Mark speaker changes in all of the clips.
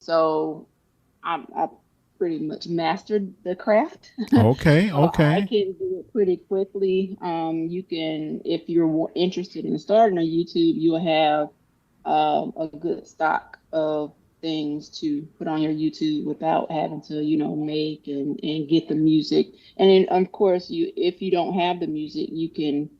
Speaker 1: So I pretty much mastered the craft.
Speaker 2: Okay,
Speaker 1: So I
Speaker 2: okay.
Speaker 1: can do it pretty quickly. You can, if you're interested in starting a YouTube, you'll have a good stock of things to put on your YouTube without having to, make and get the music. And then, of course, if you don't have the music, you can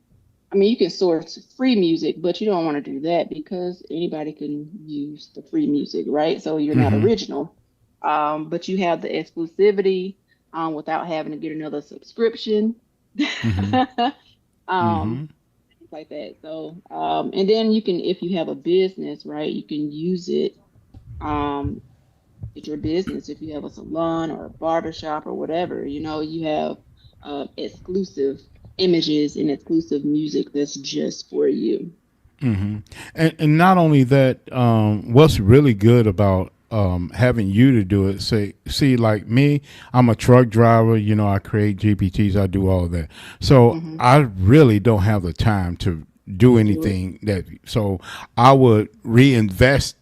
Speaker 1: source free music, but you don't want to do that because anybody can use the free music, right? So you're not
Speaker 2: Mm-hmm.
Speaker 1: original. But you have the exclusivity without having to get another subscription.
Speaker 2: Mm-hmm.
Speaker 1: um,
Speaker 2: Mm-hmm.
Speaker 1: Things like that. So, and then you can, if you have a business, right, you can use it. Um, at your business, if you have a salon or a barbershop or whatever, you have exclusive images and exclusive music that's just for you.
Speaker 2: Mm-hmm. And not only that, what's really good about having you to do it, say, see, like me, I'm a truck driver, I create GPTs, I do all of that. So
Speaker 1: Hmm.
Speaker 2: I really don't have the time to do
Speaker 1: To do it.
Speaker 2: anything so I would reinvest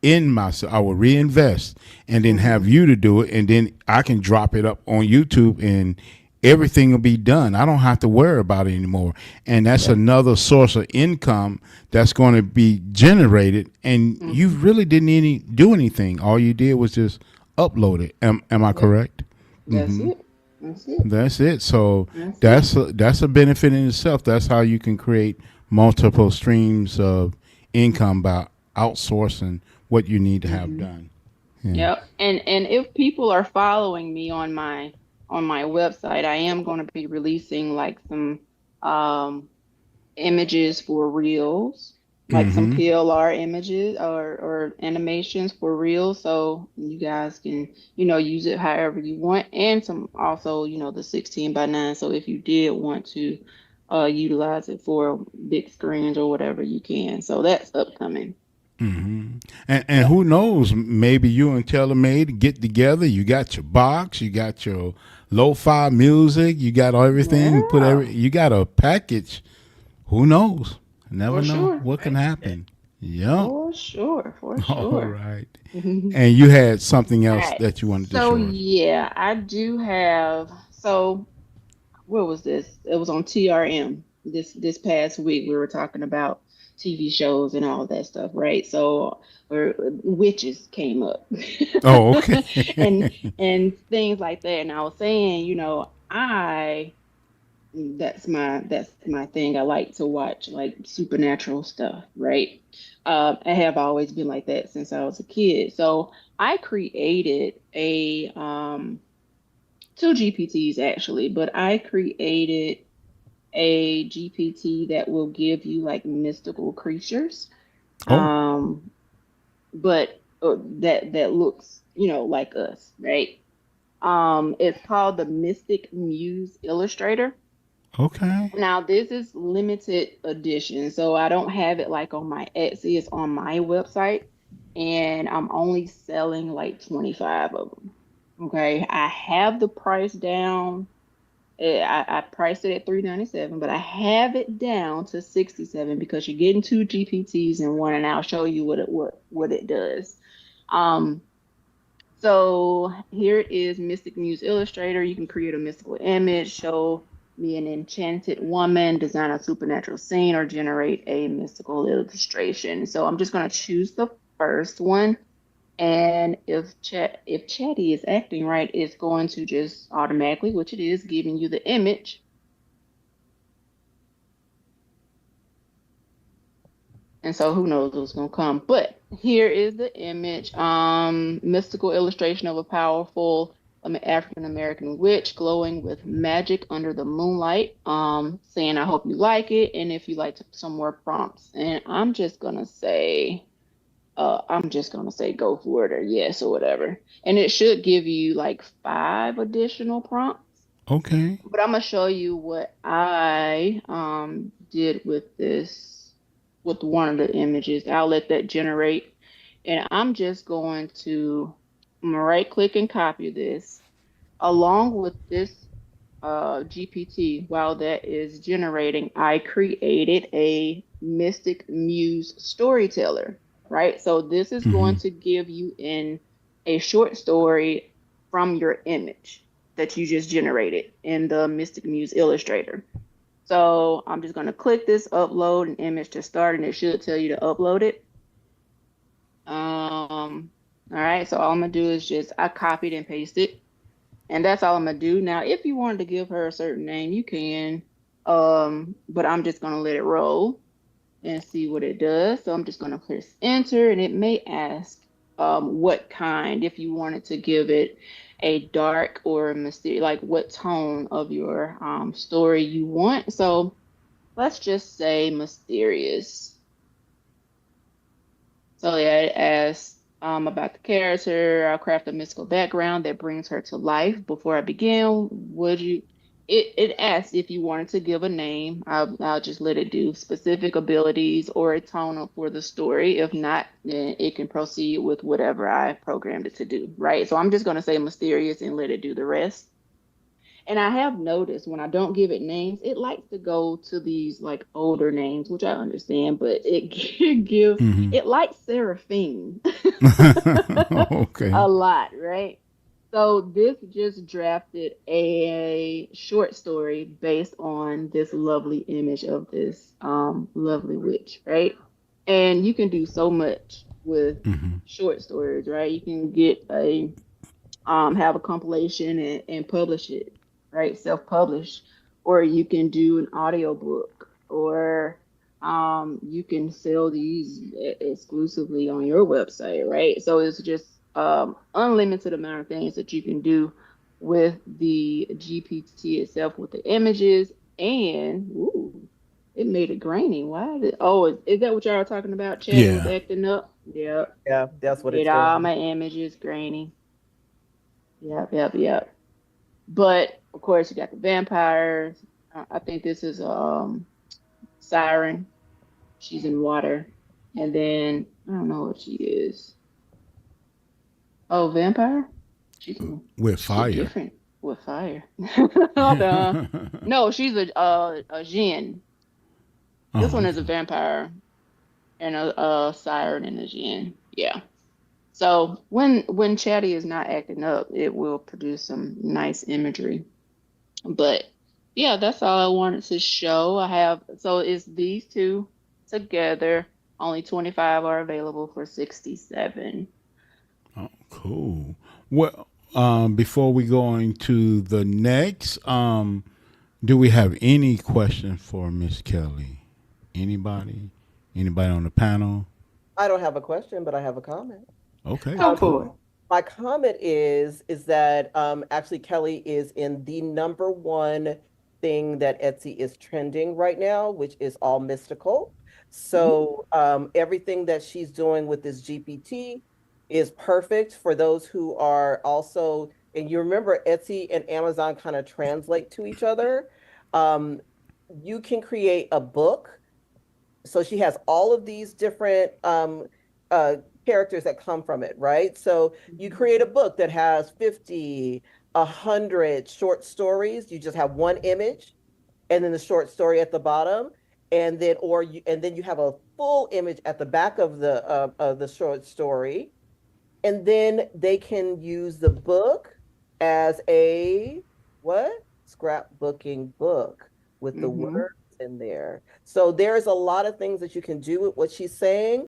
Speaker 2: in myself. I would reinvest and then
Speaker 1: Hmm.
Speaker 2: have you to do it, and then I can drop it up on YouTube, and everything will be done. I don't have to worry about it anymore. And that's
Speaker 1: Yep.
Speaker 2: another source of income that's going to be generated. And you
Speaker 1: Hmm.
Speaker 2: really didn't do anything. All you did was just upload it. Am I
Speaker 1: Yep.
Speaker 2: correct?
Speaker 1: That's it. That's it.
Speaker 2: That's it. So
Speaker 1: That's it.
Speaker 2: that's a benefit in itself. That's how you can create multiple streams of income by outsourcing what you need to have
Speaker 1: Hmm.
Speaker 2: done. Yeah.
Speaker 1: Yep. And if people are following me on my website, I am going to be releasing like some um images for reels, like some
Speaker 2: Mm-hmm.
Speaker 1: PLR images or animations for reels, so you guys can, use it however you want, and some also, the 16 by 9. So if you did want to utilize it for big screens or whatever, you can. So that's upcoming.
Speaker 2: Mm-hmm. And
Speaker 1: Yeah.
Speaker 2: who knows? Maybe you and TaylorMade get together. You got your box. You got your lo-fi music. You got everything.
Speaker 1: Yeah,
Speaker 2: You got a package. Who knows? Never
Speaker 1: for
Speaker 2: know
Speaker 1: sure.
Speaker 2: what can happen. Yep.
Speaker 1: For sure. For
Speaker 2: All
Speaker 1: sure.
Speaker 2: right.
Speaker 1: All
Speaker 2: And you had something else
Speaker 1: right.
Speaker 2: that you wanted to
Speaker 1: So
Speaker 2: show us.
Speaker 1: yeah, I do have. So where was this? It was on TRM this past week. We were talking about TV shows and all that stuff, right? So where witches came up
Speaker 2: Oh, okay.
Speaker 1: and things like that. And I was saying, I that's my thing. I like to watch like supernatural stuff, right? I have always been like that since I was a kid. So I created a two GPTs actually, but I created a GPT that will give you like mystical creatures,
Speaker 2: Oh.
Speaker 1: um, but that looks, like us, right? It's called the Mystic Muse Illustrator.
Speaker 2: Okay.
Speaker 1: Now this is limited edition, so I don't have it like on my Etsy. It's on my website, and I'm only selling like 25 of them. Okay, I have the price down. I priced it at 397, but I have it down to 67 because you're getting two GPTs in one, and I'll show you what it does. Um, so here it is, Mystic Muse Illustrator. You can create a mystical image, show me an enchanted woman, design a supernatural scene, or generate a mystical illustration. So I'm just going to choose the first one. And if Chatty is acting right, it's going to just automatically, which it is, giving you the image. And so who knows what's gonna come. But here is the image. Mystical illustration of a powerful African American witch glowing with magic under the moonlight. Saying I hope you like it, and if you like some more prompts. And I'm just gonna say go for it or yes or whatever. And it should give you like five additional prompts.
Speaker 2: Okay.
Speaker 1: But I'm gonna show you what I did with this with one of the images. I'll let that generate, and I'm just going to right click and copy this along with this GPT. While that is generating, I created a Mystic Muse storyteller. Right, so this is
Speaker 2: Mm-hmm.
Speaker 1: going to give you an a short story from your image that you just generated in the Mystic Muse Illustrator. So I'm just going to click this upload an image to start, and it should tell you to upload it. All right, so all I'm gonna do is just I copied and pasted, and that's all I'm gonna do. Now, if you wanted to give her a certain name, you can, but I'm just gonna let it roll and see what it does. So I'm just gonna press enter, and it may ask what kind, if you wanted to give it a dark or a mysterious, like what tone of your story you want. So let's just say mysterious. So yeah, it asks about the character. I'll craft a mystical background that brings her to life. Before I begin, would you? It asks if you wanted to give a name. I'll just let it do specific abilities or a tone for the story. If not, then it can proceed with whatever I programmed it to do. Right. So I'm just gonna say mysterious and let it do the rest. And I have noticed when I don't give it names, it likes to go to these like older names, which I understand, but it gives
Speaker 2: Hmm.
Speaker 1: it likes Seraphine
Speaker 2: Okay.
Speaker 1: a lot, right? So this just drafted a short story based on this lovely image of this lovely witch, right? And you can do so much with
Speaker 2: Hmm.
Speaker 1: short stories, right? You can get a have a compilation and publish it, right? Self-publish, or you can do an audiobook, or you can sell these exclusively on your website, right? So it's just unlimited amount of things that you can do with the GPT itself with the images and ooh, it made it grainy. Why did is that what y'all are talking about? Chatty was
Speaker 2: Yeah.
Speaker 1: acting up. Yep.
Speaker 3: Yeah, that's what
Speaker 1: Made
Speaker 3: it's
Speaker 1: all
Speaker 3: doing.
Speaker 1: my images grainy. Yep, yep, yep. But of course, you got the vampires. I think this is Siren. She's in water, and then I don't know what she is. Oh, vampire. She's
Speaker 2: With
Speaker 1: she's a
Speaker 2: fire.
Speaker 1: different with fire. Hold on. No, she's a Jinn. This
Speaker 2: Oh,
Speaker 1: one is a
Speaker 2: okay.
Speaker 1: vampire and a siren and a Jinn. Yeah. So when Chatty is not acting up, it will produce some nice imagery. But yeah, that's all I wanted to show. I have so it's these two together. Only 25 are available for 67.
Speaker 2: Oh, cool. Well, before we go into the next, do we have any questions for Miss Kelly? Anybody? Anybody on the panel?
Speaker 3: I don't have a question, but I have a comment.
Speaker 2: Okay,
Speaker 1: Go
Speaker 3: Um,
Speaker 1: for it.
Speaker 2: cool.
Speaker 3: my comment is that actually Kelly is in the number one thing that Etsy is trending right now, which is all mystical.
Speaker 1: Ooh.
Speaker 3: So everything that she's doing with this GPT is perfect for those who are also, and you remember Etsy and Amazon kind of translate to each other. Um, you can create a book, so she has all of these different uh, characters that come from it, right? So you
Speaker 1: Mhm.
Speaker 3: create a book that has 50, 100 short stories. You just have one image and then the short story at the bottom. And then you have a full image at the back of the short story, and then they can use the book as a what? Scrapbooking book with the
Speaker 1: Mhm.
Speaker 3: words in there. So there's a lot of things that you can do with what she's saying.